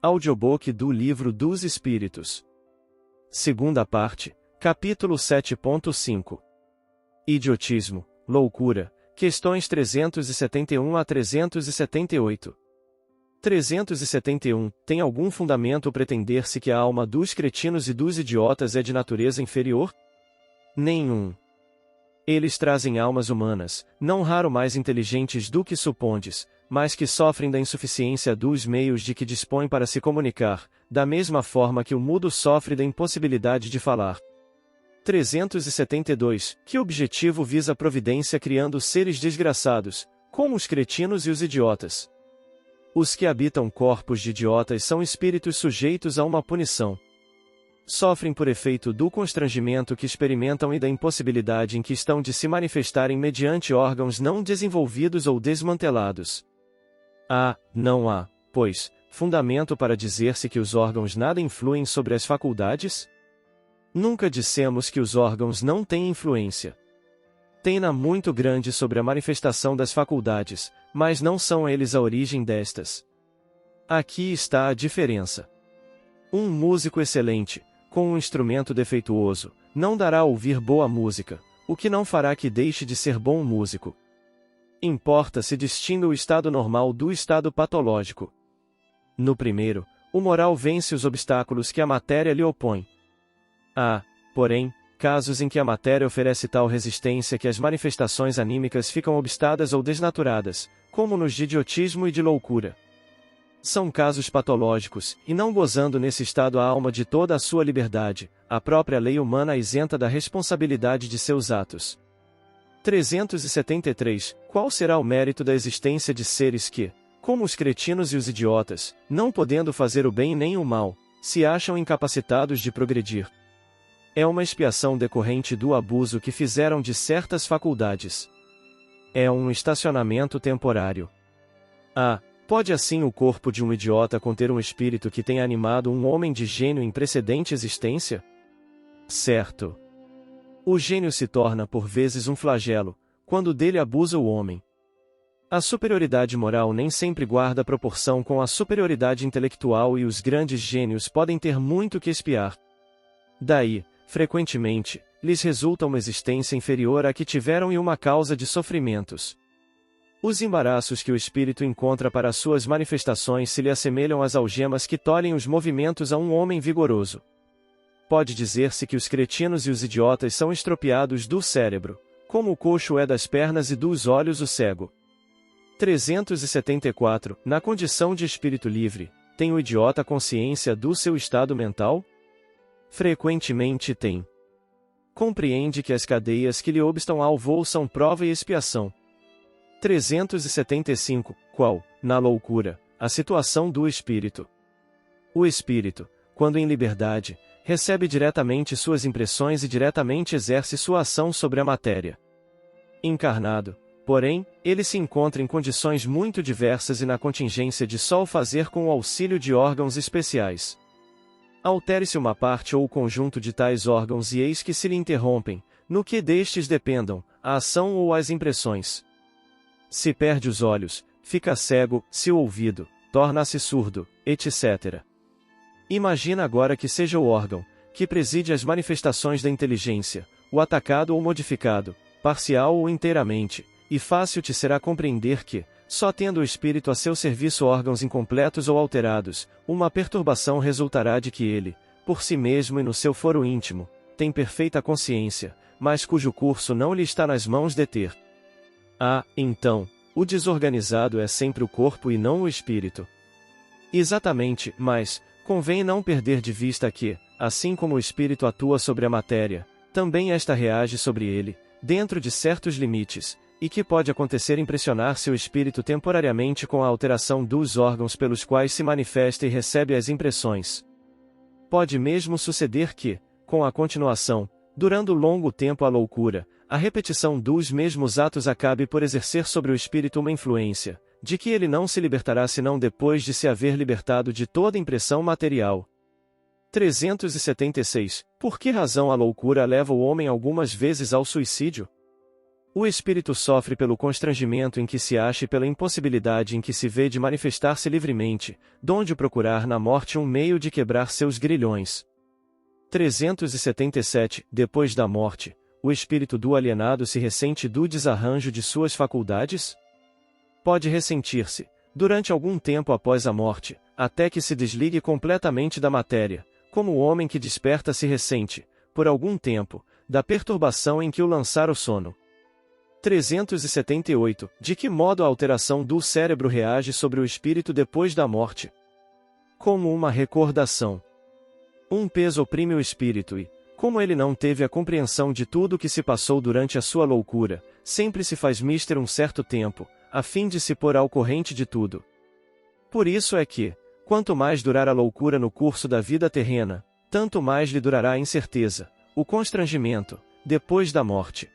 Audiobook do Livro dos Espíritos. Segunda parte, capítulo 7.5. Idiotismo, loucura, questões 371 a 378. 371. Tem algum fundamento pretender-se que a alma dos cretinos e dos idiotas é de natureza inferior? Nenhum. Eles trazem almas humanas, não raro mais inteligentes do que supondes, mas que sofrem da insuficiência dos meios de que dispõem para se comunicar, da mesma forma que o mudo sofre da impossibilidade de falar. 372. Que objetivo visa a providência criando seres desgraçados, como os cretinos e os idiotas? Os que habitam corpos de idiotas são espíritos sujeitos a uma punição. Sofrem por efeito do constrangimento que experimentam e da impossibilidade em que estão de se manifestarem mediante órgãos não desenvolvidos ou desmantelados. Não há, pois, fundamento para dizer-se que os órgãos nada influem sobre as faculdades? Nunca dissemos que os órgãos não têm influência. Têm-na muito grande sobre a manifestação das faculdades, mas não são eles a origem destas. Aqui está a diferença. Um músico excelente, com um instrumento defeituoso, não dará a ouvir boa música, o que não fará que deixe de ser bom músico. Importa se distinga o estado normal do estado patológico. No primeiro, o moral vence os obstáculos que a matéria lhe opõe. Há, porém, casos em que a matéria oferece tal resistência que as manifestações anímicas ficam obstadas ou desnaturadas, como nos de idiotismo e de loucura. São casos patológicos, e não gozando nesse estado a alma de toda a sua liberdade, a própria lei humana a isenta da responsabilidade de seus atos. 373. Qual será o mérito da existência de seres que, como os cretinos e os idiotas, não podendo fazer o bem nem o mal, se acham incapacitados de progredir? É uma expiação decorrente do abuso que fizeram de certas faculdades. É um estacionamento temporário. Pode assim o corpo de um idiota conter um espírito que tenha animado um homem de gênio em precedente existência? Certo. O gênio se torna por vezes um flagelo, quando dele abusa o homem. A superioridade moral nem sempre guarda proporção com a superioridade intelectual e os grandes gênios podem ter muito que expiar. Daí, frequentemente, lhes resulta uma existência inferior à que tiveram e uma causa de sofrimentos. Os embaraços que o espírito encontra para suas manifestações se lhe assemelham às algemas que tolhem os movimentos a um homem vigoroso. Pode dizer-se que os cretinos e os idiotas são estropiados do cérebro, como o coxo é das pernas e dos olhos o cego. 374. Na condição de espírito livre, tem o idiota consciência do seu estado mental? Frequentemente tem. Compreende que as cadeias que lhe obstam ao voo são prova e expiação. 375. Qual, na loucura, a situação do espírito? O espírito, quando em liberdade, recebe diretamente suas impressões e diretamente exerce sua ação sobre a matéria. Encarnado, porém, ele se encontra em condições muito diversas e na contingência de só o fazer com o auxílio de órgãos especiais. Altere-se uma parte ou o conjunto de tais órgãos e eis que se lhe interrompem, no que destes dependam, a ação ou as impressões. Se perde os olhos, fica cego, se o ouvido, torna-se surdo, etc. Imagina agora que seja o órgão, que preside as manifestações da inteligência, o atacado ou modificado, parcial ou inteiramente, e fácil te será compreender que, só tendo o espírito a seu serviço órgãos incompletos ou alterados, uma perturbação resultará de que ele, por si mesmo e no seu foro íntimo, tem perfeita consciência, mas cujo curso não lhe está nas mãos deter. Então, o desorganizado é sempre o corpo e não o espírito. Exatamente, mas, convém não perder de vista que, assim como o espírito atua sobre a matéria, também esta reage sobre ele, dentro de certos limites, e que pode acontecer impressionar seu espírito temporariamente com a alteração dos órgãos pelos quais se manifesta e recebe as impressões. Pode mesmo suceder que, com a continuação, durando longo tempo a loucura, a repetição dos mesmos atos acabe por exercer sobre o espírito uma influência, de que ele não se libertará senão depois de se haver libertado de toda impressão material. 376. Por que razão a loucura leva o homem algumas vezes ao suicídio? O espírito sofre pelo constrangimento em que se acha e pela impossibilidade em que se vê de manifestar-se livremente, donde procurar na morte um meio de quebrar seus grilhões. 377. Depois da morte, o espírito do alienado se ressente do desarranjo de suas faculdades? Pode ressentir-se, durante algum tempo após a morte, até que se desligue completamente da matéria, como o homem que desperta se ressente, por algum tempo, da perturbação em que o lançar o sono. 378. De que modo a alteração do cérebro reage sobre o espírito depois da morte? Como uma recordação. Um peso oprime o espírito e, como ele não teve a compreensão de tudo o que se passou durante a sua loucura, sempre se faz mister um certo tempo, a fim de se pôr ao corrente de tudo. Por isso é que, quanto mais durar a loucura no curso da vida terrena, tanto mais lhe durará a incerteza, o constrangimento, depois da morte.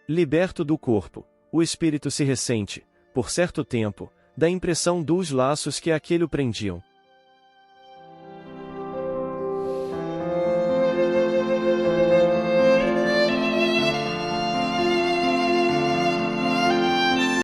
Liberto do corpo, o espírito se ressente, por certo tempo, da impressão dos laços que aquele o prendiam.